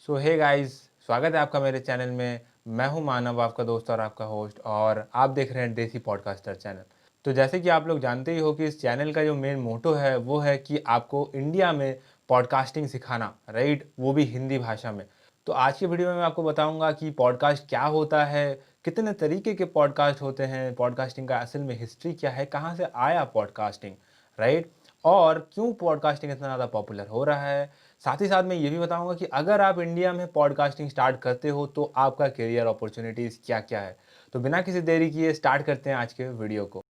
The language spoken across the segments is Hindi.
सो हे गाइस, स्वागत है आपका मेरे चैनल में। मैं हूं मानव, आपका दोस्त और आपका होस्ट, और आप देख रहे हैं देसी पॉडकास्टर चैनल। तो जैसे कि आप लोग जानते ही हो कि इस चैनल का जो मेन मोटो है वो है कि आपको इंडिया में पॉडकास्टिंग सिखाना, राइट, वो भी हिंदी भाषा में। तो आज की वीडियो में मैं आपको बताऊंगा कि पॉडकास्ट क्या होता है, कितने तरीके के पॉडकास्ट होते हैं, पॉडकास्टिंग का असल में हिस्ट्री क्या है, कहाँ से आया पॉडकास्टिंग, राइट, और क्यों पॉडकास्टिंग इतना ज़्यादा पॉपुलर हो रहा है। साथ ही साथ मैं ये भी बताऊंगा कि अगर आप इंडिया में पॉडकास्टिंग स्टार्ट करते हो तो आपका करियर अपॉर्चुनिटीज़ क्या क्या है। तो बिना किसी देरी किए स्टार्ट करते हैं आज के वीडियो को।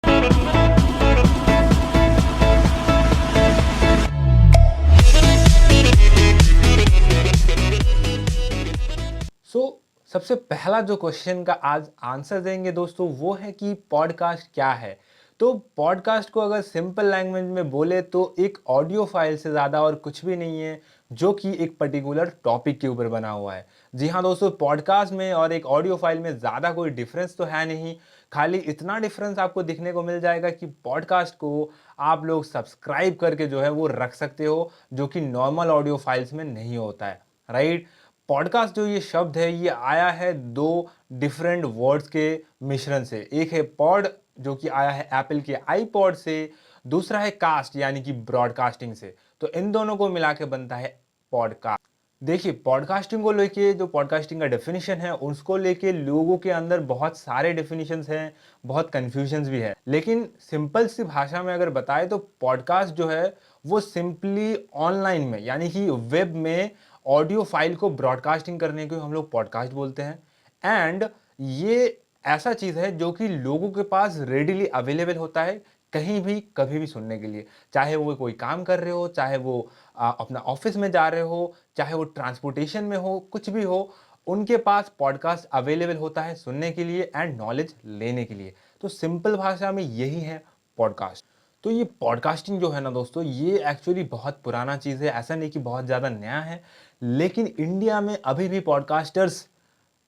सबसे पहला जो क्वेश्चन का आज आंसर देंगे दोस्तों वो है कि पॉडकास्ट क्या है। तो पॉडकास्ट को अगर सिंपल लैंग्वेज में बोले तो एक ऑडियो फाइल से ज़्यादा और कुछ भी नहीं है जो कि एक पर्टिकुलर टॉपिक के ऊपर बना हुआ है। जी हाँ दोस्तों, पॉडकास्ट में और एक ऑडियो फाइल में ज़्यादा कोई डिफरेंस तो है नहीं। खाली इतना डिफरेंस आपको दिखने को मिल जाएगा कि पॉडकास्ट को आप लोग सब्सक्राइब करके जो है वो रख सकते हो, जो कि नॉर्मल ऑडियो फाइल्स में नहीं होता है, राइट। पॉडकास्ट जो ये शब्द है ये आया है दो डिफरेंट वर्ड्स के मिश्रण से। एक है पॉड जो कि आया है एप्पल के आईपॉड से, दूसरा है कास्ट यानी कि ब्रॉडकास्टिंग से। तो इन दोनों को मिला के बनता है पॉडकास्ट। देखिए, पॉडकास्टिंग को लेके जो पॉडकास्टिंग का डेफिनेशन है उसको लेके लोगों के अंदर बहुत सारे डेफिनेशंस हैं, बहुत कन्फ्यूजन्स भी है। लेकिन सिंपल सी भाषा में अगर बताए तो पॉडकास्ट जो है वो सिंपली ऑनलाइन में यानी कि वेब में ऑडियो फाइल को ब्रॉडकास्टिंग करने को हम लोग पॉडकास्ट बोलते हैं। एंड ये ऐसा चीज़ है जो कि लोगों के पास रेडिली अवेलेबल होता है कहीं भी कभी भी सुनने के लिए। चाहे वो कोई काम कर रहे हो, चाहे वो अपना ऑफिस में जा रहे हो, चाहे वो ट्रांसपोर्टेशन में हो, कुछ भी हो, उनके पास पॉडकास्ट अवेलेबल होता है सुनने के लिए एंड नॉलेज लेने के लिए। तो सिंपल भाषा में यही है पॉडकास्ट। तो ये पॉडकास्टिंग जो है ना दोस्तों, ये एक्चुअली बहुत पुराना चीज़ है, ऐसा नहीं कि बहुत ज़्यादा नया है। लेकिन इंडिया में अभी भी पॉडकास्टर्स,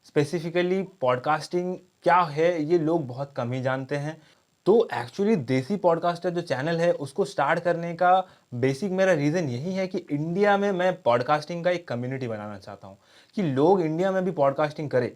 स्पेसिफिकली पॉडकास्टिंग क्या है ये लोग बहुत कम ही जानते हैं। तो एक्चुअली देसी पॉडकास्टर जो चैनल है उसको स्टार्ट करने का बेसिक मेरा रीज़न यही है कि इंडिया में मैं पॉडकास्टिंग का एक कम्युनिटी बनाना चाहता हूँ कि लोग इंडिया में भी पॉडकास्टिंग करें।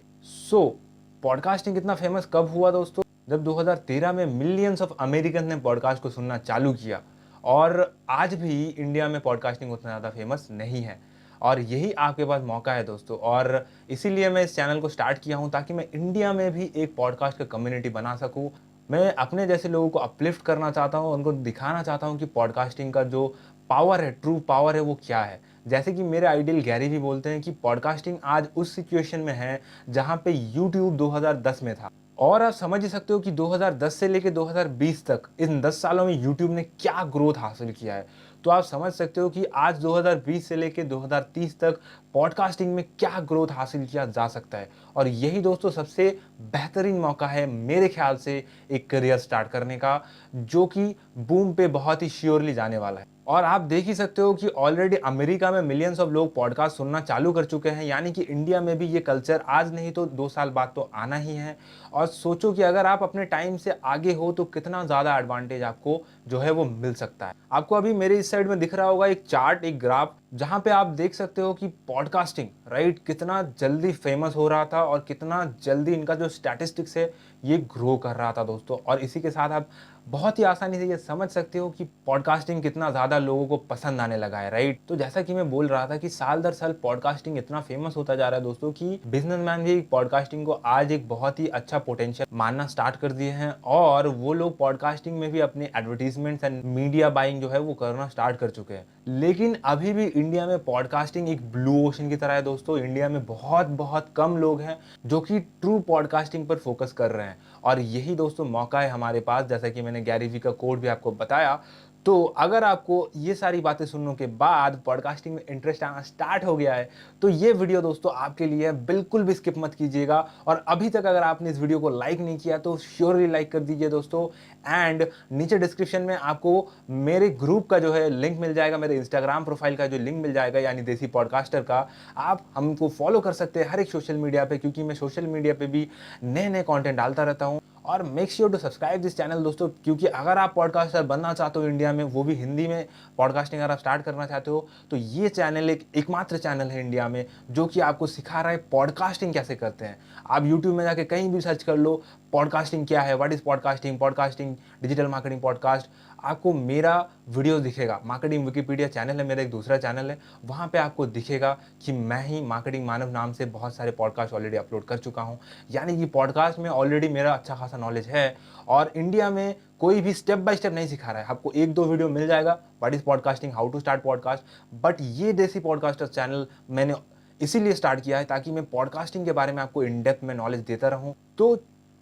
पॉडकास्टिंग इतना फेमस कब हुआ दोस्तों? जब 2013 में मिलियंस ऑफ अमेरिकन ने पॉडकास्ट को सुनना चालू किया। और आज भी इंडिया में पॉडकास्टिंग उतना ज़्यादा फेमस नहीं है, और यही आपके पास मौका है दोस्तों। और इसीलिए मैं इस चैनल को स्टार्ट किया हूँ ताकि मैं इंडिया में भी एक पॉडकास्ट का कम्युनिटी बना सकूँ। मैं अपने जैसे लोगों को अपलिफ्ट करना चाहता हूँ, उनको दिखाना चाहता हूँ कि पॉडकास्टिंग का जो पावर है, ट्रू पावर है, वो क्या है। जैसे कि मेरे आइडियल गैरी भी बोलते हैं कि पॉडकास्टिंग आज उस सिचुएशन में है जहाँ पे यूट्यूब 2010 में था। और आप समझ ही सकते हो कि 2010 से लेकर 2020 तक इन 10 सालों में यूट्यूब ने क्या ग्रोथ हासिल किया है। तो आप समझ सकते हो कि आज 2020 से लेकर 2030 तक पॉडकास्टिंग में क्या ग्रोथ हासिल किया जा सकता है। और यही दोस्तों सबसे बेहतरीन मौका है मेरे ख्याल से एक करियर स्टार्ट करने का, जो कि बूम पे बहुत ही श्योरली जाने वाला है। और आप देख ही सकते हो कि ऑलरेडी अमेरिका में मिलियंस ऑफ लोग पॉडकास्ट सुनना चालू कर चुके हैं, यानी कि इंडिया में भी ये कल्चर आज नहीं तो 2 साल बाद तो आना ही है। और सोचो कि अगर आप अपने टाइम से आगे हो तो कितना ज़्यादा एडवांटेज आपको जो है वो मिल सकता है। आपको अभी मेरे इस साइड में दिख रहा होगा एक चार्ट, एक ग्राफ, जहां पे आप देख सकते हो कि पॉडकास्टिंग, राइट, कितना जल्दी फेमस हो रहा था और कितना जल्दी इनका जो स्टैटिस्टिक्स है ये ग्रो कर रहा था दोस्तों। और इसी के साथ आप बहुत ही आसानी से ये समझ सकते हो कि पॉडकास्टिंग कितना ज़्यादा लोगों को पसंद आने लगा है, राइट। तो जैसा कि मैं बोल रहा था कि साल दर साल पॉडकास्टिंग इतना फेमस होता जा रहा है दोस्तों कि बिजनेसमैन भी पॉडकास्टिंग को आज एक बहुत ही अच्छा पोटेंशियल मानना स्टार्ट कर दिए हैं, और वो लोग पॉडकास्टिंग में भी अपने एडवर्टीजमेंट्स एंड मीडिया बाइंग जो है वो करना स्टार्ट कर चुके हैं। लेकिन अभी भी इंडिया में पॉडकास्टिंग एक ब्लू ओशन की तरह है दोस्तों। इंडिया में बहुत बहुत कम लोग हैं जो कि ट्रू पॉडकास्टिंग पर फोकस कर रहे हैं। और यही दोस्तों मौका है हमारे पास, जैसा कि मैंने गैरी वी का कोड भी आपको बताया। तो अगर आपको ये सारी बातें सुनने के बाद पॉडकास्टिंग में इंटरेस्ट आना स्टार्ट हो गया है तो ये वीडियो दोस्तों आपके लिए है, बिल्कुल भी स्किप मत कीजिएगा। और अभी तक अगर आपने इस वीडियो को लाइक नहीं किया तो श्योरली लाइक कर दीजिए दोस्तों। एंड नीचे डिस्क्रिप्शन में आपको मेरे ग्रुप का जो है लिंक मिल जाएगा, मेरे इंस्टाग्राम प्रोफाइल का जो लिंक मिल जाएगा यानी देसी पॉडकास्टर का। आप हमको फॉलो कर सकते हैं हर एक सोशल मीडिया पे, क्योंकि मैं सोशल मीडिया पे भी नए नए कंटेंट डालता रहता हूँ। और make sure to subscribe this channel दोस्तों, क्योंकि अगर आप पॉडकास्टर बनना चाहते हो इंडिया में, वो भी हिंदी में पॉडकास्टिंग अगर आप स्टार्ट करना चाहते हो, तो ये चैनल एकमात्र चैनल है इंडिया में जो कि आपको सिखा रहा है पॉडकास्टिंग कैसे करते हैं। आप यूट्यूब में जाके कहीं भी सर्च कर लो पॉडकास्टिंग क्या है, what is podcasting, podcasting digital marketing podcast, आपको मेरा वीडियो दिखेगा। मार्केटिंग विकिपीडिया चैनल है मेरा, एक दूसरा चैनल है, वहाँ पे आपको दिखेगा कि मैं ही मार्केटिंग मानव नाम से बहुत सारे पॉडकास्ट ऑलरेडी अपलोड कर चुका हूँ। यानी कि पॉडकास्ट में ऑलरेडी मेरा अच्छा खासा नॉलेज है और इंडिया में कोई भी स्टेप बाय स्टेप नहीं सिखा रहा है। आपको एक दो वीडियो मिल जाएगा, what is podcasting, how to start podcast, but ये देसी पॉडकास्टर चैनल मैंने इसीलिए स्टार्ट किया है ताकि मैं पॉडकास्टिंग के बारे में आपको इन डेप्थ में नॉलेज देता रहूं। तो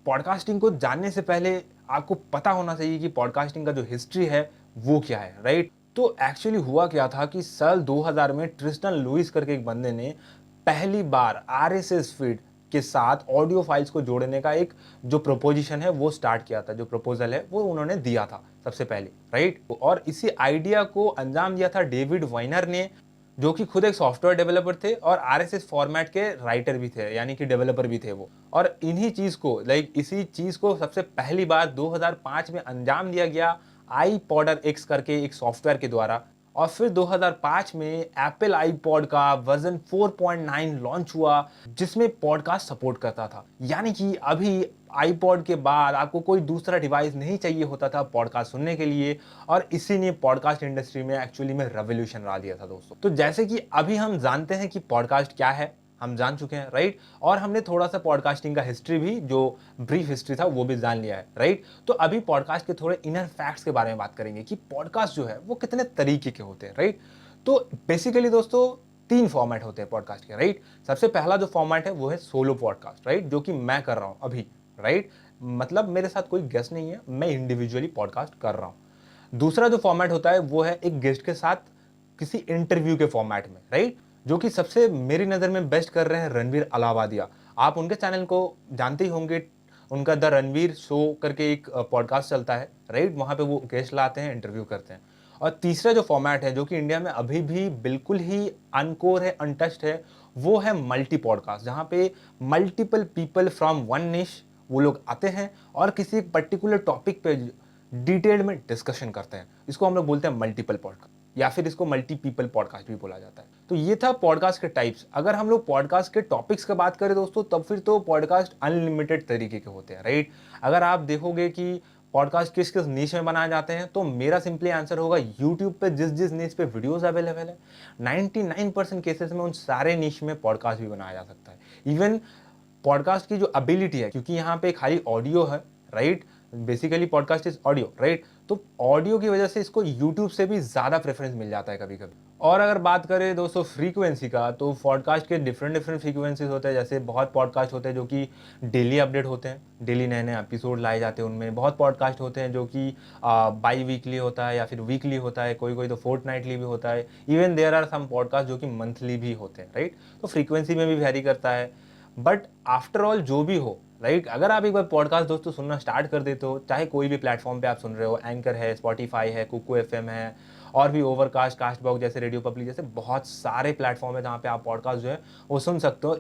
पॉडकास्टिंग को जानने से पहले आपको पता होना चाहिए कि पॉडकास्टिंग का जो हिस्ट्री है वो क्या है, राइट। तो एक्चुअली हुआ क्या था कि साल 2000 में ट्रिस्टन लुइस करके एक बंदे ने पहली बार आरएसएस फीड के साथ ऑडियो फाइल्स को जोड़ने का एक जो प्रोपोजिशन है वो स्टार्ट किया था, जो प्रपोजल है वो उन्होंने दिया था सबसे पहले, राइट। और इसी आइडिया को अंजाम दिया था डेविड वाइनर ने, जो कि खुद एक सॉफ्टवेयर डेवलपर थे और आरएसएस फॉर्मेट के राइटर भी थे, यानी कि डेवलपर भी थे वो। और इन्हीं चीज को इसी चीज को सबसे पहली बार 2005 में अंजाम दिया गया आईपॉडर एक्स करके एक सॉफ्टवेयर के द्वारा। और फिर 2005 में एप्पल आईपॉड का वर्जन 4.9 लॉन्च हुआ जिसमें पॉडकास्ट सपोर्ट करता था। यानी कि अभी आईपॉड के बाद आपको कोई दूसरा डिवाइस नहीं चाहिए होता था पॉडकास्ट सुनने के लिए, और इसी ने पॉडकास्ट इंडस्ट्री में एक्चुअली में रेवोल्यूशन ला दिया था दोस्तों। तो जैसे कि अभी हम जानते हैं कि पॉडकास्ट क्या है, हम जान चुके हैं, राइट। और हमने थोड़ा सा पॉडकास्टिंग का हिस्ट्री भी, जो ब्रीफ हिस्ट्री था वो भी जान लिया है, राइट। तो अभी पॉडकास्ट के थोड़े इनर फैक्ट्स के बारे में बात करेंगे कि पॉडकास्ट जो है वो कितने तरीके के होते हैं, राइट। तो बेसिकली दोस्तों 3 फॉर्मेट होते हैं पॉडकास्ट के, राइट। सबसे पहला जो फॉर्मेट है वो है सोलो पॉडकास्ट, राइट, जो कि मैं कर रहा हूं अभी, राइट। मतलब मेरे साथ कोई गेस्ट नहीं है, मैं इंडिविजुअली पॉडकास्ट कर रहा हूं। दूसरा जो फॉर्मेट होता है वो है एक गेस्ट के साथ किसी इंटरव्यू के फॉर्मेट में, राइट, जो कि सबसे मेरी नज़र में बेस्ट कर रहे हैं रणवीर अलाहाबादिया। आप उनके चैनल को जानते ही होंगे, उनका द रणवीर शो करके एक पॉडकास्ट चलता है, राइट। वहाँ पे वो गेस्ट लाते हैं, इंटरव्यू करते हैं। और तीसरा जो फॉर्मेट है जो कि इंडिया में अभी भी बिल्कुल ही अनकोर है, अनटच्ड है, वो है मल्टी पॉडकास्ट, जहाँ पे मल्टीपल पीपल फ्रॉम वन निश वो लोग आते हैं और किसी पर्टिकुलर टॉपिक पे डिटेल में डिस्कशन करते हैं। इसको हम लोग बोलते हैं मल्टीपल पॉडकास्ट, या फिर इसको मल्टी पीपल पॉडकास्ट भी बोला जाता है। तो ये था पॉडकास्ट के टाइप्स। अगर हम लोग पॉडकास्ट के टॉपिक्स की बात करें दोस्तों, तब फिर तो पॉडकास्ट अनलिमिटेड तरीके के होते हैं, राइट। अगर आप देखोगे कि पॉडकास्ट किस किस नीश में बनाए जाते हैं, तो मेरा सिंपली आंसर होगा यूट्यूब पे जिस जिस नीश पे वीडियोस अवेलेबल है 99% केसेस में उन सारे नीश में पॉडकास्ट भी बनाया जा सकता है। इवन पॉडकास्ट की जो एबिलिटी है, क्योंकि यहाँ पे खाली ऑडियो है, right, basically podcast is audio, right. तो ऑडियो की वजह से इसको यूट्यूब से भी ज़्यादा प्रेफरेंस मिल जाता है कभी कभी। और अगर बात करें दोस्तों फ्रीक्वेंसी का, तो पॉडकास्ट के डिफरेंट डिफरेंट फ्रीक्वेंसीज होते हैं। जैसे बहुत पॉडकास्ट होते हैं जो कि डेली अपडेट होते हैं, डेली नए नए एपिसोड लाए जाते हैं उनमें। बहुत पॉडकास्ट होते हैं जो कि बाई वीकली होता है या फिर वीकली होता है, कोई कोई तो फोर्टनाइटली भी होता है। Even there are some podcast जो कि मंथली भी होते हैं, राइट। तो फ्रीक्वेंसी में भी वेरी करता है, बट आफ्टर ऑल जो भी हो, राइट, अगर आप एक बार पॉडकास्ट दोस्तों सुनना स्टार्ट कर देते हो, चाहे कोई भी प्लेटफॉर्म पे आप सुन रहे हो, एंकर है, स्पॉटिफाई है, कुकू एफएम है, और भी ओवरकास्ट, कास्टबॉक्स जैसे, रेडियो पब्लिक जैसे बहुत सारे प्लेटफॉर्म है जहाँ पे आप पॉडकास्ट जो है वो सुन सकते हो।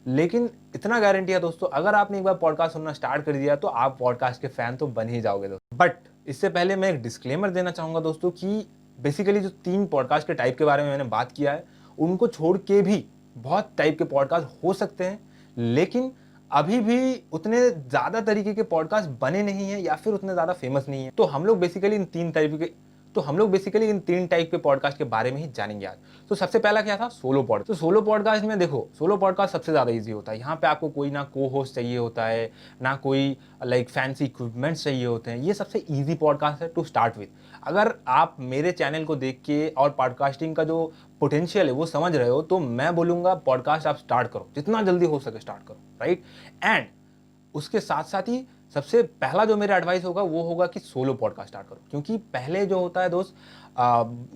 लेकिन इतना गारंटी है दोस्तों, अगर आपने एक बार पॉडकास्ट सुनना स्टार्ट कर दिया तो आप पॉडकास्ट के फैन तो बन ही जाओगे दोस्तों। बट इससे पहले मैं एक डिस्क्लेमर देना चाहूंगा दोस्तों कि बेसिकली जो 3 पॉडकास्ट के टाइप के बारे में मैंने बात किया है, उनको छोड़ के भी बहुत टाइप के पॉडकास्ट हो सकते हैं, लेकिन अभी भी उतने ज्यादा तरीके के पॉडकास्ट बने नहीं है या फिर उतने ज्यादा फेमस नहीं है। तो हम लोग बेसिकली इन तीन टाइप के पॉडकास्ट के बारे में ही जानेंगे आज। तो सबसे पहला क्या था, सोलो पॉडकास्ट। तो सोलो पॉडकास्ट में देखो, सोलो पॉडकास्ट सबसे ज्यादा इजी होता है। यहाँ पे आपको कोई ना को होस्ट चाहिए होता है, ना कोई फैंसी इक्विपमेंट्स चाहिए होते हैं। ये सबसे इजी पॉडकास्ट है टू स्टार्ट विद। अगर आप मेरे चैनल को देख के और पॉडकास्टिंग का जो पोटेंशियल है वो समझ रहे हो, तो मैं बोलूंगा पॉडकास्ट आप स्टार्ट करो, जितना जल्दी हो सके स्टार्ट करो, राइट। एंड उसके साथ साथ ही सबसे पहला जो मेरा एडवाइस होगा वो होगा कि सोलो पॉडकास्ट स्टार्ट करो। क्योंकि पहले जो होता है दोस्त,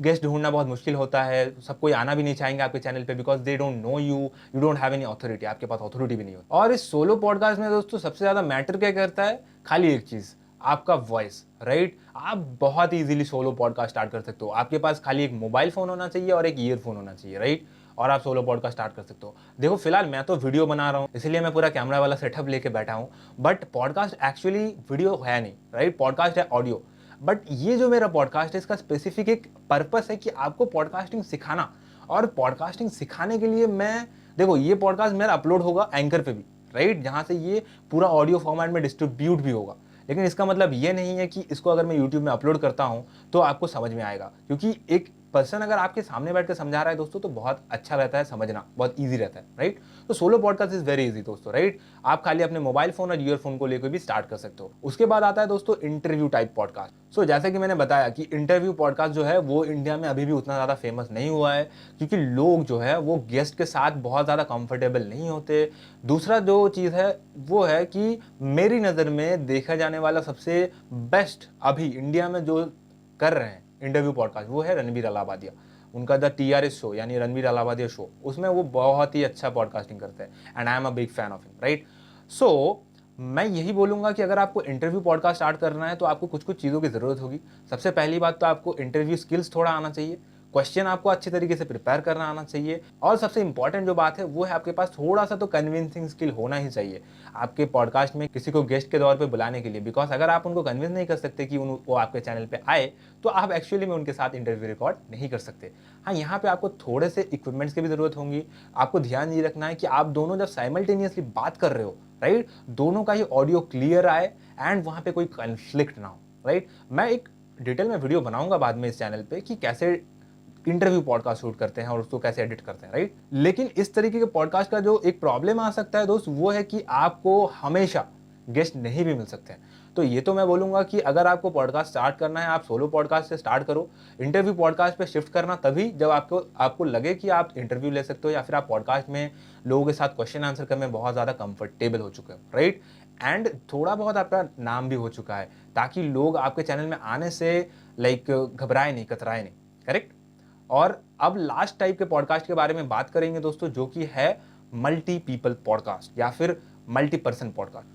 गेस्ट ढूंढना बहुत मुश्किल होता है, सब कोई आना भी नहीं चाहेंगे आपके चैनल पे, because they don't know you, you don't have any authority, आपके पास अथॉरिटी भी नहीं होती। और इस सोलो पॉडकास्ट में दोस्तों सबसे ज्यादा मैटर क्या करता है, खाली एक चीज, आपका वॉइस, राइट। आप बहुत इजीली सोलो पॉडकास्ट स्टार्ट कर सकते हो। आपके पास खाली एक मोबाइल फोन होना चाहिए और एक ईयरफोन होना चाहिए, राइट। और आप सोलो पॉडकास्ट स्टार्ट कर सकते हो। देखो फिलहाल मैं तो वीडियो बना रहा हूँ, इसलिए मैं पूरा कैमरा वाला सेटअप लेके बैठा हूँ, बट पॉडकास्ट एक्चुअली वीडियो है नहीं, राइट? पॉडकास्ट है ऑडियो। बट ये जो मेरा पॉडकास्ट है इसका स्पेसिफिक एक पर्पस है कि आपको पॉडकास्टिंग सिखाना, और पॉडकास्टिंग सिखाने के लिए मैं, देखो ये पॉडकास्ट मेरा अपलोड होगा एंकर पे भी, राइट, जहां से ये पूरा ऑडियो फॉर्मेट में डिस्ट्रीब्यूट भी होगा। लेकिन इसका मतलब ये नहीं है कि इसको अगर मैं यूट्यूब में अपलोड करता हूं तो आपको समझ में आएगा, क्योंकि एक पर्सन अगर आपके सामने बैठ कर समझा रहा है दोस्तों तो बहुत अच्छा रहता है, समझना बहुत ईजी रहता है, राइट? तो solo podcast is very easy दोस्तों, राइट? आप खाली अपने मोबाइल फोन और ईयरफोन को लेकर भी स्टार्ट कर सकते हो। उसके बाद आता है दोस्तों इंटरव्यू टाइप पॉडकास्ट। सो जैसे कि मैंने बताया कि इंटरव्यू पॉडकास्ट जो है वो इंडिया में अभी भी उतना ज्यादा फेमस नहीं हुआ है, क्योंकि लोग जो है वो गेस्ट के साथ बहुत ज्यादा कंफर्टेबल नहीं होते। दूसरा जो चीज है वो है कि मेरी नजर में देखा जाने वाला सबसे बेस्ट अभी इंडिया में जो कर रहे हैं इंटरव्यू पॉडकास्ट वो है रणबीर अलाहाबादिया। उनका द TRS शो यानी रणबीर अलाहाबादिया शो, उसमें वो बहुत ही अच्छा पॉडकास्टिंग करते हैं, and I am a big fan of him, right? So मैं यही बोलूंगा कि अगर आपको इंटरव्यू पॉडकास्ट स्टार्ट करना है तो आपको कुछ कुछ चीज़ों की ज़रूरत होगी। सबसे पहली बात तो आपको इंटरव्यू स्किल्स थोड़ा आना चाहिए, क्वेश्चन आपको अच्छे तरीके से प्रिपेयर करना आना चाहिए, और सबसे इंपॉर्टेंट जो बात है वो है आपके पास थोड़ा सा तो कन्विंसिंग स्किल होना ही चाहिए आपके पॉडकास्ट में किसी को गेस्ट के तौर पे बुलाने के लिए। बिकॉज अगर आप उनको कन्विंस नहीं कर सकते कि वो आपके चैनल पे आए तो आप एक्चुअली में उनके साथ इंटरव्यू रिकॉर्ड नहीं कर सकते। हाँ, यहाँ पे आपको थोड़े से इक्विपमेंट्स की भी जरूरत होंगी। आपको ध्यान ये रखना है कि आप दोनों जब साइमल्टेनियसली बात कर रहे हो, राइट, दोनों का ही ऑडियो क्लियर आए एंड वहां पे कोई कन्फ्लिक्ट ना हो, राइट? मैं एक डिटेल में वीडियो बनाऊंगा बाद में इस चैनल पे कि कैसे इंटरव्यू पॉडकास्ट शूट करते हैं और उसको कैसे एडिट करते हैं, राइट? लेकिन इस तरीके के पॉडकास्ट का जो एक प्रॉब्लम आ सकता है दोस्त वो है कि आपको हमेशा गेस्ट नहीं भी मिल सकते हैं। तो ये तो मैं बोलूंगा कि अगर आपको पॉडकास्ट स्टार्ट करना है आप सोलो पॉडकास्ट से स्टार्ट करो। इंटरव्यू पॉडकास्ट पे शिफ्ट करना तभी जब आपको आपको लगे कि आप इंटरव्यू ले सकते हो या फिर आप पॉडकास्ट में लोगों के साथ क्वेश्चन आंसर करने में बहुत ज़्यादा कंफर्टेबल हो चुके हो, राइट? एंड थोड़ा बहुत आपका नाम भी हो चुका है, ताकि लोग आपके चैनल में आने से लाइक घबराए नहीं, कतराए नहीं, करेक्ट? और अब लास्ट टाइप के पॉडकास्ट के बारे में बात करेंगे दोस्तों, जो कि है मल्टी पीपल पॉडकास्ट या फिर मल्टी पर्सन पॉडकास्ट।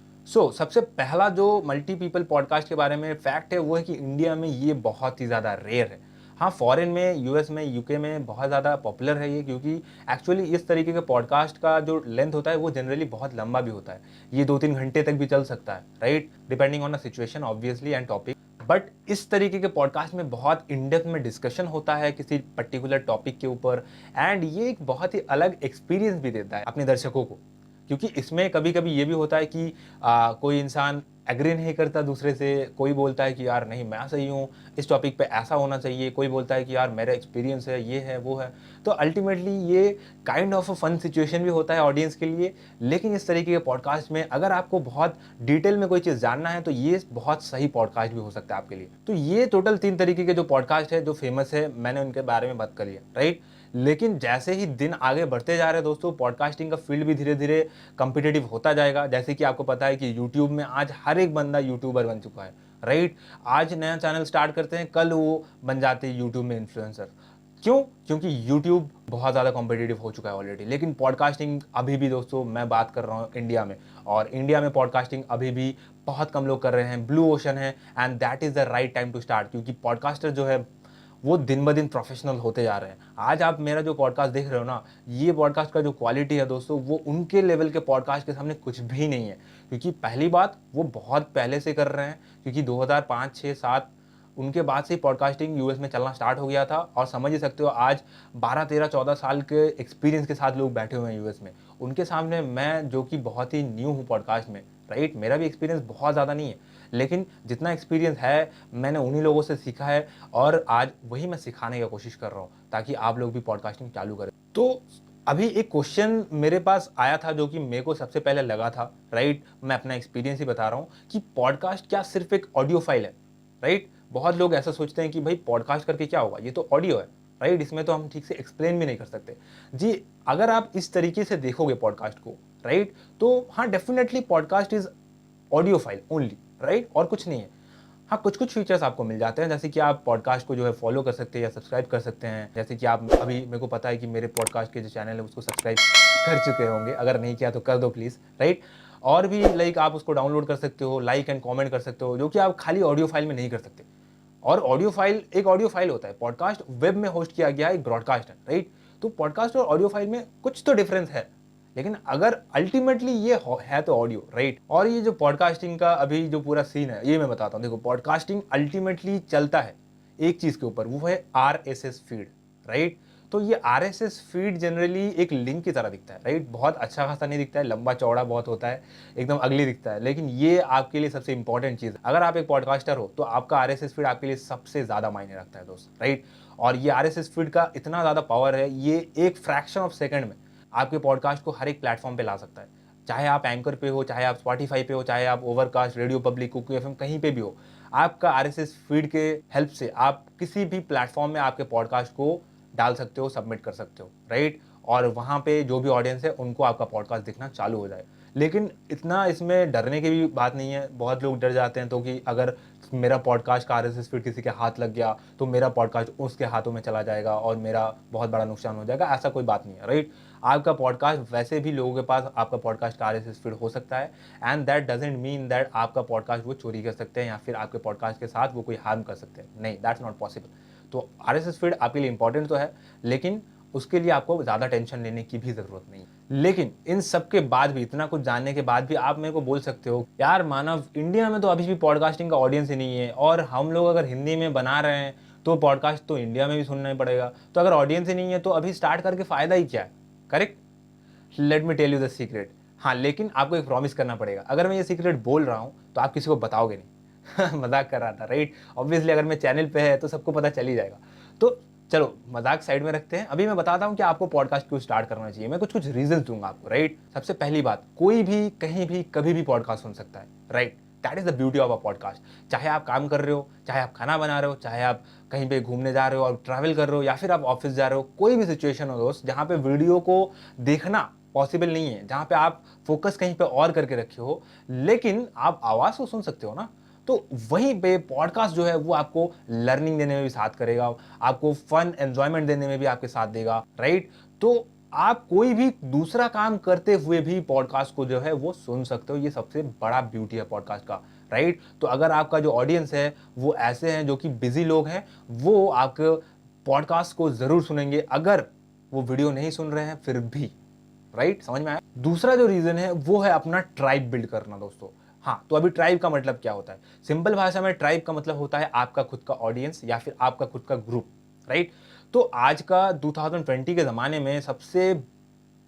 सबसे पहला जो मल्टी पीपल पॉडकास्ट के बारे में फैक्ट है वो है कि इंडिया में ये बहुत ही ज़्यादा रेयर है। हाँ, फॉरेन में, यूएस में, यूके में बहुत ज़्यादा पॉपुलर है ये, क्योंकि एक्चुअली इस तरीके के पॉडकास्ट का जो लेंथ होता है वो जनरली बहुत लंबा भी होता है। ये 2-3 घंटे तक भी चल सकता है, right, depending on the situation obviously and topic. But इस तरीके के पॉडकास्ट में बहुत इन डेप्थ में डिस्कशन होता है किसी पर्टिकुलर टॉपिक के ऊपर, एंड ये एक बहुत ही अलग एक्सपीरियंस भी देता है अपने दर्शकों को। क्योंकि इसमें कभी कभी ये भी होता है कि कोई इंसान एग्री नहीं करता दूसरे से, कोई बोलता है कि यार नहीं मैं सही हूँ, इस टॉपिक पे ऐसा होना चाहिए, कोई बोलता है कि यार मेरा एक्सपीरियंस है, ये है वो है। तो अल्टीमेटली ये kind of a fun situation भी होता है ऑडियंस के लिए। लेकिन इस तरीके के पॉडकास्ट में अगर आपको बहुत डिटेल में कोई चीज़ जानना है तो ये बहुत सही पॉडकास्ट भी हो सकता है आपके लिए। तो ये टोटल 3 तरीके के जो पॉडकास्ट है जो फेमस है, मैंने उनके बारे में बात करी है, राइट? लेकिन जैसे ही दिन आगे बढ़ते जा रहे हैं दोस्तों, पॉडकास्टिंग का फील्ड भी धीरे धीरे कॉम्पिटिटिव होता जाएगा। जैसे कि आपको पता है कि यूट्यूब में आज हर एक बंदा यूट्यूबर बन चुका है, राइट? आज नया चैनल स्टार्ट करते हैं, कल वो बन जाते हैं यूट्यूब में इन्फ्लुएंसर। क्यों? क्योंकि यूट्यूब बहुत ज़्यादा कॉम्पिटिटिव हो चुका है ऑलरेडी। लेकिन पॉडकास्टिंग अभी भी दोस्तों, मैं बात कर रहा हूँ इंडिया में, और इंडिया में पॉडकास्टिंग अभी भी बहुत कम लोग कर रहे हैं, ब्लू ओशन है, and that is the right time to start. क्योंकि पॉडकास्टर जो है वो दिन ब दिन प्रोफेशनल होते जा रहे हैं। आज आप मेरा जो पॉडकास्ट देख रहे हो ना, ये पॉडकास्ट का जो क्वालिटी है दोस्तों, वो उनके लेवल के पॉडकास्ट के सामने कुछ भी नहीं है। क्योंकि पहली बात, वो बहुत पहले से कर रहे हैं, क्योंकि 2005, 6, 7 उनके बाद से पॉडकास्टिंग यूएस में चलना स्टार्ट हो गया था। और समझ ही सकते हो आज 12, 13, 14 साल के एक्सपीरियंस के साथ लोग बैठे हुए हैं यूएस में। उनके सामने मैं, जो कि बहुत ही न्यू हूँ पॉडकास्ट में, राइट, मेरा भी एक्सपीरियंस बहुत ज़्यादा नहीं है, लेकिन जितना एक्सपीरियंस है मैंने उन्हीं लोगों से सीखा है, और आज वही मैं सिखाने की कोशिश कर रहा हूँ ताकि आप लोग भी पॉडकास्टिंग चालू करें। तो अभी एक क्वेश्चन मेरे पास आया था जो कि मेरे को सबसे पहले लगा था, राइट, मैं अपना एक्सपीरियंस ही बता रहा हूँ कि पॉडकास्ट क्या सिर्फ एक ऑडियो फाइल है, राइट? बहुत लोग ऐसा सोचते हैं कि भाई पॉडकास्ट करके क्या होगा, ये तो ऑडियो है, राइट, इसमें तो हम ठीक से एक्सप्लेन भी नहीं कर सकते। जी, अगर आप इस तरीके से देखोगे पॉडकास्ट को, राइट, तो हाँ, definitely podcast is audio file only, right, और कुछ नहीं है। हाँ, कुछ कुछ फीचर्स आपको मिल जाते हैं, जैसे कि आप पॉडकास्ट को जो है फॉलो कर सकते हैं या सब्सक्राइब कर सकते हैं। जैसे कि आप अभी, मेरे को पता है कि मेरे पॉडकास्ट के जो चैनल है उसको सब्सक्राइब कर चुके होंगे, अगर नहीं किया तो कर दो प्लीज़, राइट? और भी लाइक आप उसको डाउनलोड कर सकते हो, लाइक एंड कमेंट कर सकते हो, जो कि आप खाली ऑडियो फाइल में नहीं कर सकते। और ऑडियो फाइल एक ऑडियो फाइल होता है, पॉडकास्ट वेब में होस्ट किया गया एक ब्रॉडकास्ट है, राइट? तो पॉडकास्ट और ऑडियो फाइल में कुछ तो डिफरेंस है, लेकिन अगर अल्टीमेटली ये है तो ऑडियो, राइट। और ये जो पॉडकास्टिंग का अभी जो पूरा सीन है ये मैं बताता हूँ। देखो, पॉडकास्टिंग अल्टीमेटली चलता है एक चीज के ऊपर, वो है RSS फीड, राइट। तो ये RSS फीड जनरली एक लिंक की तरह दिखता है, राइट। बहुत अच्छा खासा नहीं दिखता है, लंबा चौड़ा बहुत होता है, एकदम अगली दिखता है, लेकिन ये आपके लिए सबसे इंपॉर्टेंट चीज है। अगर आप एक पॉडकास्टर हो तो आपका RSS फीड आपके लिए सबसे ज्यादा मायने रखता है दोस्त, राइट। और ये RSS फीड का इतना ज्यादा पावर है, ये एक फ्रैक्शन ऑफ सेकंड में आपके पॉडकास्ट को हर एक प्लेटफॉर्म पे ला सकता है। चाहे आप एंकर पे हो, चाहे आप स्पॉटिफाई पे हो, चाहे आप Overcast, Radio Public, Kuku FM कहीं पे भी हो, आपका RSS फीड के हेल्प से आप किसी भी प्लेटफॉर्म में आपके पॉडकास्ट को डाल सकते हो, सबमिट कर सकते हो, राइट। और वहां पे जो भी ऑडियंस है उनको आपका पॉडकास्ट दिखना चालू हो जाए। लेकिन इतना इसमें डरने की भी बात नहीं है। बहुत लोग डर जाते हैं तो कि अगर मेरा पॉडकास्ट का RSS फीड किसी के हाथ लग गया तो मेरा पॉडकास्ट उसके हाथों में चला जाएगा और मेरा बहुत बड़ा नुकसान हो जाएगा। ऐसा कोई बात नहीं है, राइट। आपका पॉडकास्ट वैसे भी लोगों के पास आपका पॉडकास्ट का RSS फीड हो सकता है, and that doesn't mean that आपका पॉडकास्ट वो चोरी कर सकते हैं या फिर आपके पॉडकास्ट के साथ वो कोई हार्म कर सकते हैं। नहीं, दैट्स नॉट पॉसिबल। तो RSS फीड आपके लिए इंपॉर्टेंट तो है, लेकिन उसके लिए आपको ज़्यादा टेंशन लेने की भी ज़रूरत नहीं। लेकिन इन सब के बाद भी, इतना कुछ जानने के बाद भी आप मेरे को बोल सकते हो, यार मानव, इंडिया में तो अभी भी पॉडकास्टिंग का ऑडियंस ही नहीं है, और हम लोग अगर हिंदी में बना रहे हैं तो पॉडकास्ट तो इंडिया में भी सुनना ही पड़ेगा। तो अगर ऑडियंस ही नहीं है तो अभी स्टार्ट करके फ़ायदा ही क्या है, correct? Let me tell you the secret. हाँ, लेकिन आपको एक प्रॉमिस करना पड़ेगा। अगर मैं ये सीक्रेट बोल रहा हूँ तो आप किसी को बताओगे नहीं। मजाक कर रहा था, राइट। ऑब्वियसली अगर मैं चैनल पे है तो सबको पता चल ही जाएगा। तो चलो मजाक साइड में रखते हैं, अभी मैं बताता हूँ कि आपको पॉडकास्ट क्यों स्टार्ट करना चाहिए। मैं कुछ कुछ रीजन दूंगा आपको, राइट। सबसे पहली बात, कोई भी कहीं भी कभी भी पॉडकास्ट सुन सकता है, right. That is the beauty of a podcast. चाहे आप काम कर रहे हो, चाहे आप खाना बना रहे हो, चाहे आप कहीं पे घूमने जा रहे हो और ट्रैवल कर रहे हो, या फिर आप ऑफिस जा रहे हो, कोई भी सिचुएशन हो दोस्त जहाँ पे वीडियो को देखना पॉसिबल नहीं है, जहाँ पे आप फोकस कहीं पे और करके रखे हो, लेकिन आप आवाज को सुन सकते हो ना, तो वहीं पे पॉडकास्ट जो है वो आपको लर्निंग देने में भी साथ करेगा, आपको फन एंजॉयमेंट देने में भी आपके साथ देगा, राइट। तो आप कोई भी दूसरा काम करते हुए भी पॉडकास्ट को जो है वो सुन सकते हो। ये सबसे बड़ा ब्यूटी है पॉडकास्ट का, राइट। तो अगर आपका जो ऑडियंस है वो ऐसे हैं जो कि बिजी लोग हैं, वो आपके पॉडकास्ट को जरूर सुनेंगे, अगर वो वीडियो नहीं सुन रहे हैं फिर भी, राइट। समझ में आया? दूसरा जो रीजन है वो है अपना ट्राइब बिल्ड करना दोस्तों। हाँ, तो अभी ट्राइब का मतलब क्या होता है? सिंपल भाषा में ट्राइब का मतलब होता है आपका खुद का ऑडियंस या फिर आपका खुद का ग्रुप, राइट। तो आज का 2020 के ज़माने में सबसे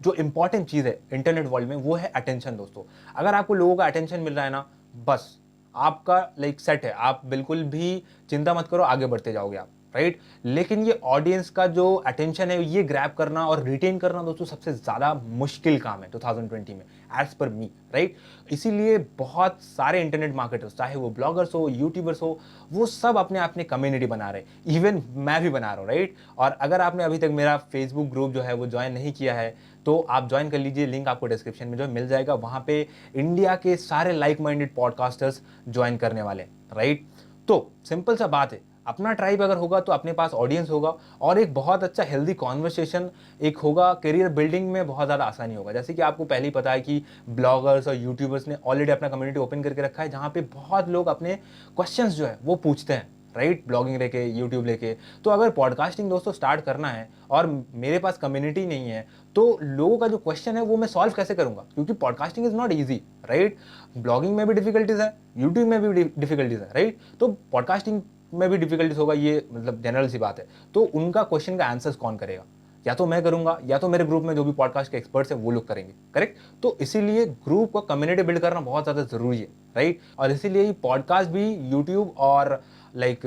जो इंपॉर्टेंट चीज़ है इंटरनेट वर्ल्ड में वो है अटेंशन दोस्तों। अगर आपको लोगों का अटेंशन मिल रहा है ना, बस आपका लाइक सेट है, आप बिल्कुल भी चिंता मत करो, आगे बढ़ते जाओगे आप, राइट। लेकिन ये ऑडियंस का जो अटेंशन है ये ग्रैब करना और रिटेन करना दोस्तों सबसे ज्यादा मुश्किल काम है 2020 में, एज पर मी, राइट। इसीलिए बहुत सारे इंटरनेट मार्केटर्स, चाहे वो ब्लॉगर्स हो, यूट्यूबर्स हो, वो सब अपने अपने कम्युनिटी बना रहे हैं। इवन मैं भी बना रहा हूँ, राइट। और अगर आपने अभी तक मेरा फेसबुक ग्रुप जो है वो ज्वाइन नहीं किया है तो आप ज्वाइन कर लीजिए, लिंक आपको डिस्क्रिप्शन में जो मिल जाएगा। वहां पे इंडिया के सारे लाइक माइंडेड पॉडकास्टर्स ज्वाइन करने वाले, राइट। तो सिंपल सा बात है, अपना ट्राइब अगर होगा तो अपने पास ऑडियंस होगा और एक बहुत अच्छा हेल्दी कॉन्वर्सेशन एक होगा, करियर बिल्डिंग में बहुत ज़्यादा आसानी होगा। जैसे कि आपको पहले ही पता है कि ब्लॉगर्स और यूट्यूबर्स ने ऑलरेडी अपना कम्युनिटी ओपन करके रखा है, जहाँ पे बहुत लोग अपने क्वेश्चंस जो है वो पूछते हैं, राइट। ब्लॉगिंग लेके, यूट्यूब लेके। तो अगर पॉडकास्टिंग दोस्तों स्टार्ट करना है और मेरे पास कम्युनिटी नहीं है तो लोगों का जो क्वेश्चन है वो मैं सॉल्व कैसे करूंगा? क्योंकि podcasting is not easy, right. Blogging में भी डिफिकल्टीज है, यूट्यूब में भी डिफिकल्टीज है, राइट। तो पॉडकास्टिंग में भी डिफिकल्टीज होगा, ये मतलब जनरल सी बात है। तो उनका क्वेश्चन का आंसर्स कौन करेगा? या तो मैं करूंगा या तो मेरे ग्रुप में जो भी पॉडकास्ट के एक्सपर्ट्स हैं वो लोग करेंगे, करेक्ट। तो इसीलिए ग्रुप को कम्युनिटी बिल्ड करना बहुत ज़्यादा जरूरी है, राइट। और इसीलिए पॉडकास्ट भी यूट्यूब और लाइक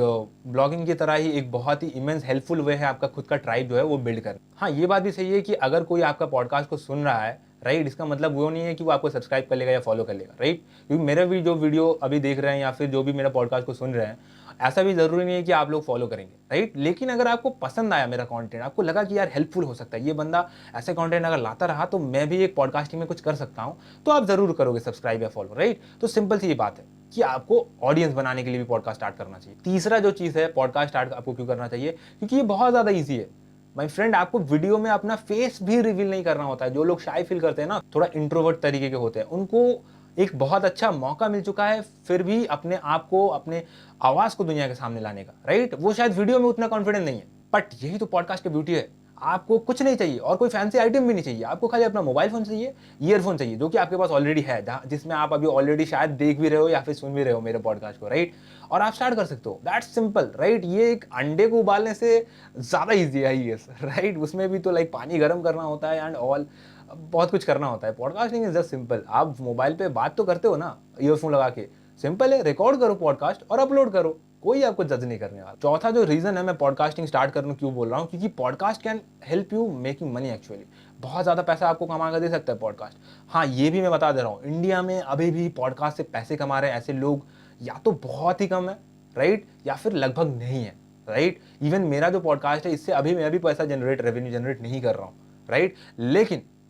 ब्लॉगिंग की तरह ही एक बहुत ही इमेंस हेल्पफुल वे है आपका खुद का ट्राइब जो है वो बिल्ड करना। हाँ, ये बात भी सही है कि अगर कोई आपका पॉडकास्ट को सुन रहा है, राइट, इसका मतलब वो नहीं है कि वो आपको सब्सक्राइब कर लेगा या फॉलो कर लेगा, राइट। क्योंकि मेरा भी जो वीडियो अभी देख रहे हैं या फिर जो भी मेरा पॉडकास्ट को सुन रहे हैं, ऐसा भी जरूरी नहीं है कि आप लोग फॉलो करेंगे, राइट। लेकिन अगर आपको पसंद आया मेरा कंटेंट, आपको लगा कि यार हेल्पफुल हो सकता है ये बंदा, ऐसे कंटेंट अगर लाता रहा तो मैं भी एक पॉडकास्टिंग में कुछ कर सकता हूं, तो आप जरूर करोगे सब्सक्राइब या फॉलो, राइट। तो सिंपल सी ये बात है कि आपको ऑडियंस बनाने के लिए भी पॉडकास्ट स्टार्ट करना चाहिए। तीसरा जो चीज है, पॉडकास्ट स्टार्ट आपको क्यों करना चाहिए? क्योंकि ये बहुत ज्यादा ईजी है माय फ्रेंड। आपको वीडियो में अपना फेस भी रिवील नहीं करना होता है। जो लोग शाय फील करते हैं ना, थोड़ा इंट्रोवर्ट तरीके के होते हैं, उनको एक बहुत अच्छा मौका मिल चुका है फिर भी अपने आप को, अपने आवाज को दुनिया के सामने लाने का, राइट। वो शायद वीडियो में उतना कॉन्फिडेंट नहीं है, बट यही तो पॉडकास्ट की ब्यूटी है। आपको कुछ नहीं चाहिए और कोई फैंसी आइटम भी नहीं चाहिए, आपको खाली अपना मोबाइल फ़ोन चाहिए, ईयरफ़ोन चाहिए, जो कि आपके पास ऑलरेडी है, जहाँ जिसमें आप अभी ऑलरेडी शायद देख भी रहे हो या फिर सुन भी रहे हो मेरे पॉडकास्ट को, राइट? और आप स्टार्ट कर सकते हो, दैट्स सिंपल, राइट? ये एक अंडे को उबालने से ज़्यादा ईज़ी है, आई गेस, राइट? उसमें भी तो लाइक पानी गर्म करना होता है एंड ऑल, बहुत कुछ करना होता है। पॉडकास्टिंग इज़ जस्ट सिंपल, आप मोबाइल पे बात तो करते हो ना ईयरफ़ोन लगा के, सिंपल है, रिकॉर्ड करो पॉडकास्ट और अपलोड करो, कोई आपको जज नहीं करने वाला। चौथा जो रीज़न है मैं पॉडकास्टिंग स्टार्ट करने क्यों बोल रहा हूँ, क्योंकि podcast can help you making money actually. बहुत ज़्यादा पैसा आपको कमा कर दे सकता है पॉडकास्ट। हाँ, ये भी मैं बता दे रहा हूँ, इंडिया में अभी भी पॉडकास्ट से पैसे कमा रहे हैं ऐसे लोग या तो बहुत ही कम है, राइट? या फिर लगभग नहीं है, राइट? इवन मेरा जो पॉडकास्ट है इससे अभी मैं भी पैसा रेवेन्यू जनरेट नहीं कर रहा हूँ, राइट?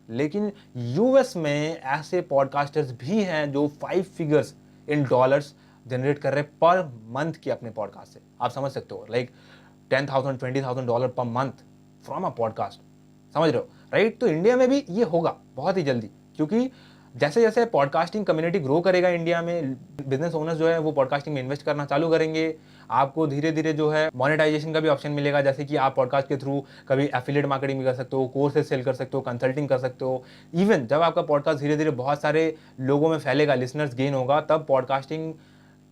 लेकिन यूएस में ऐसे पॉडकास्टर्स भी हैं जो 5 फिगर्स इन डॉलर्स जनरेट कर रहे हैं पर मंथ की अपने पॉडकास्ट से। आप समझ सकते हो, like $10,000 $20,000 per month from a podcast, समझ रहे हो, राइट? तो इंडिया में भी ये होगा बहुत ही जल्दी, क्योंकि जैसे जैसे पॉडकास्टिंग कम्युनिटी ग्रो करेगा इंडिया में, बिजनेस ओनर्स जो है वो पॉडकास्टिंग में इन्वेस्ट करना चालू करेंगे। आपको धीरे धीरे जो है मोनेटाइजेशन का भी ऑप्शन मिलेगा, जैसे कि आप पॉडकास्ट के थ्रू कभी एफिलिएट मार्केटिंग भी कर सकते हो, कोर्सेज सेल कर सकते हो, कंसल्टिंग कर सकते हो। इवन जब आपका पॉडकास्ट धीरे धीरे बहुत सारे लोगों में फैलेगा, लिसनर्स गेन होगा, तब पॉडकास्टिंग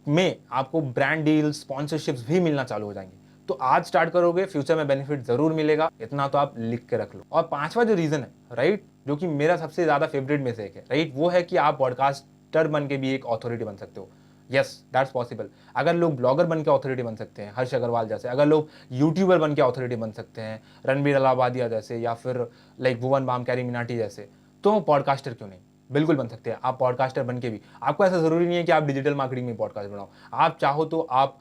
में आपको ब्रांड डील्स, स्पॉन्सरशिप्स भी मिलना चालू हो जाएंगे। तो आज स्टार्ट करोगे, फ्यूचर में बेनिफिट जरूर मिलेगा, इतना तो आप लिख के रख लो। और पांचवा जो रीजन है, राइट, जो कि मेरा सबसे ज्यादा फेवरेट में से एक है, राइट, वो है कि आप पॉडकास्टर बन के भी एक ऑथोरिटी बन सकते हो। Yes, that's possible. अगर लोग ब्लॉगर बन के ऑथोरिटी बन सकते हैं, हर्ष अग्रवाल जैसे, अगर लोग यूट्यूबर बन के ऑथोरिटी बन सकते हैं, रणबीर अलाहाबादिया जैसे, या फिर लाइक भुवन बाम, कैरी मिनाटी जैसे, तो पॉडकास्टर क्यों नहीं, बिल्कुल बन सकते हैं आप पॉडकास्टर बन के भी। आपको ऐसा जरूरी नहीं है कि आप डिजिटल मार्केटिंग में पॉडकास्ट बनाओ, आप चाहो तो आप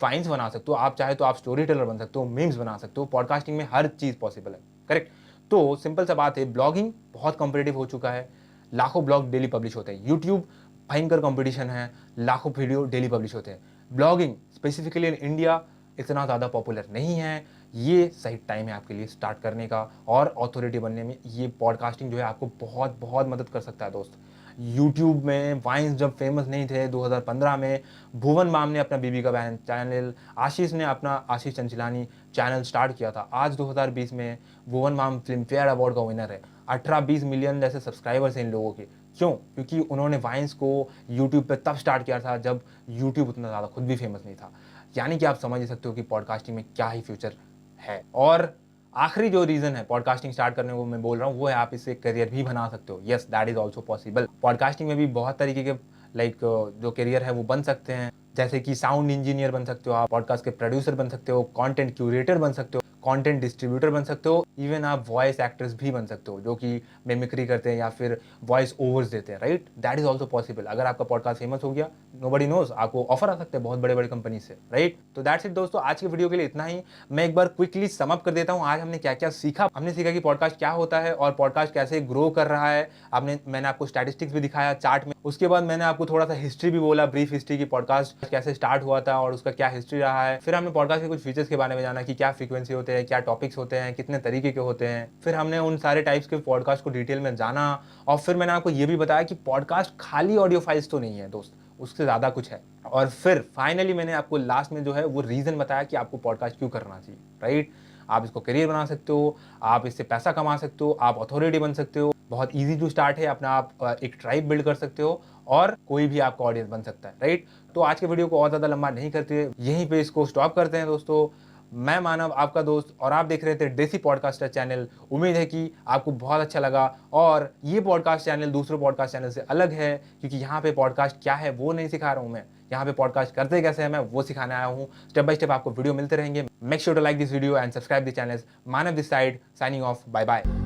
वाइन्स बना सकते हो, आप चाहे तो आप स्टोरी टेलर बन सकते हो, मीम्स बना सकते हो। पॉडकास्टिंग में हर चीज पॉसिबल है, करेक्ट? तो सिंपल सा बात है, ब्लॉगिंग बहुत कॉम्पिटेटिव हो चुका है, लाखों ब्लॉग डेली पब्लिश होते हैं। यूट्यूब भयंकर कंपटीशन है, लाखों वीडियो डेली पब्लिश होते हैं। ब्लॉगिंग स्पेसिफिकली इन इंडिया इतना ज़्यादा पॉपुलर नहीं है। ये सही टाइम है आपके लिए स्टार्ट करने का और ऑथोरिटी बनने में। ये पॉडकास्टिंग जो है आपको बहुत बहुत मदद कर सकता है दोस्त। यूट्यूब में वाइन्स जब फेमस नहीं थे 2015 में, भुवन बाम ने अपना बीबी का बहन चैनल, आशीष ने अपना आशीष चंचलानी चैनल स्टार्ट किया था। आज 2020 में भुवन बाम फिल्म फेयर अवार्ड का विनर है। 18-20 मिलियन जैसे सब्सक्राइबर्स हैं इन लोगों के। क्यों? क्योंकि उन्होंने वाइन्स को यूट्यूब पे तब स्टार्ट किया था जब यूट्यूब उतना ज़्यादा खुद भी फेमस नहीं था। यानी कि आप समझ ही सकते हो कि पॉडकास्टिंग में क्या ही फ्यूचर है। और आखिरी जो रीजन है पॉडकास्टिंग स्टार्ट करने को मैं बोल रहा हूँ, वो है आप इससे करियर भी बना सकते हो। Yes, that is also possible. Podcasting में भी बहुत तरीके के लाइक जो करियर है वो बन सकते हैं, जैसे कि साउंड इंजीनियर बन सकते हो आप, पॉडकास्ट के प्रोड्यूसर बन सकते हो, कंटेंट क्यूरेटर बन सकते हो, कंटेंट डिस्ट्रीब्यूटर बन सकते हो, इवन आप वॉइस एक्टर्स भी बन सकते हो, जो कि मिमिक्री करते हैं या फिर वॉइस ओवर्स देते हैं, right? That is also possible. अगर आपका पॉडकास्ट फेमस हो गया, नोबडी नोज, आपको ऑफर आ सकते हैं बहुत बड़े बड़े कंपनी से, राइट? तो दैट्स इट दोस्तों, आज की वीडियो के लिए इतना ही। मैं एक बार क्विकली सम अप कर देता हूँ, आज हमने क्या क्या सीखा। हमने सीखा कि पॉडकास्ट क्या होता है और पॉडकास्ट कैसे ग्रो कर रहा है। मैंने आपको स्टैटिस्टिक्स भी दिखाया चार्ट में। उसके बाद मैंने आपको थोड़ा सा हिस्ट्री भी बोला, ब्रीफ हिस्ट्री की पॉडकास्ट कैसे स्टार्ट हुआ था और उसका क्या हिस्ट्री रहा है। फिर हमने पॉडकास्ट के कुछ फीचर्स के बारे में जाना कि क्या फ्रीक्वेंसी होते हैं, क्या टॉपिक्स होते हैं, कितने तरीके के होते हैं। फिर हमने उन सारे टाइप्स के पॉडकास्ट को डिटेल में जाना और फिर मैंने आपको ये भी बताया कि पॉडकास्ट खाली ऑडियो फाइल्स तो नहीं है दोस्त, उससे ज़्यादा कुछ है। और फिर फाइनली मैंने आपको लास्ट में जो है वो रीज़न बताया कि आपको पॉडकास्ट क्यों करना चाहिए, राइट? आप इसको करियर बना सकते हो, आप इससे पैसा कमा सकते हो, आप अथॉरिटी बन सकते हो, बहुत इजी टू स्टार्ट है, अपना आप एक ट्राइब बिल्ड कर सकते हो और कोई भी आपका ऑडियंस बन सकता है, राइट? तो आज के वीडियो को और ज़्यादा लंबा नहीं करते, यहीं पे इसको स्टॉप करते हैं दोस्तों। मैं मानव, आपका दोस्त, और आप देख रहे थे देसी पॉडकास्टर चैनल। उम्मीद है कि आपको बहुत अच्छा लगा और ये पॉडकास्ट चैनल दूसरे पॉडकास्ट चैनल से अलग है, क्योंकि यहाँ पे पॉडकास्ट क्या है वो नहीं सिखा रहा हूँ मैं, यहाँ पे पॉडकास्ट करते कैसे हैं मैं वो सिखाने आया हूँ। स्टेप बाय स्टेप आपको वीडियो मिलते रहेंगे। Make sure to like this video and subscribe this channel. Manav this side, signing off, bye bye.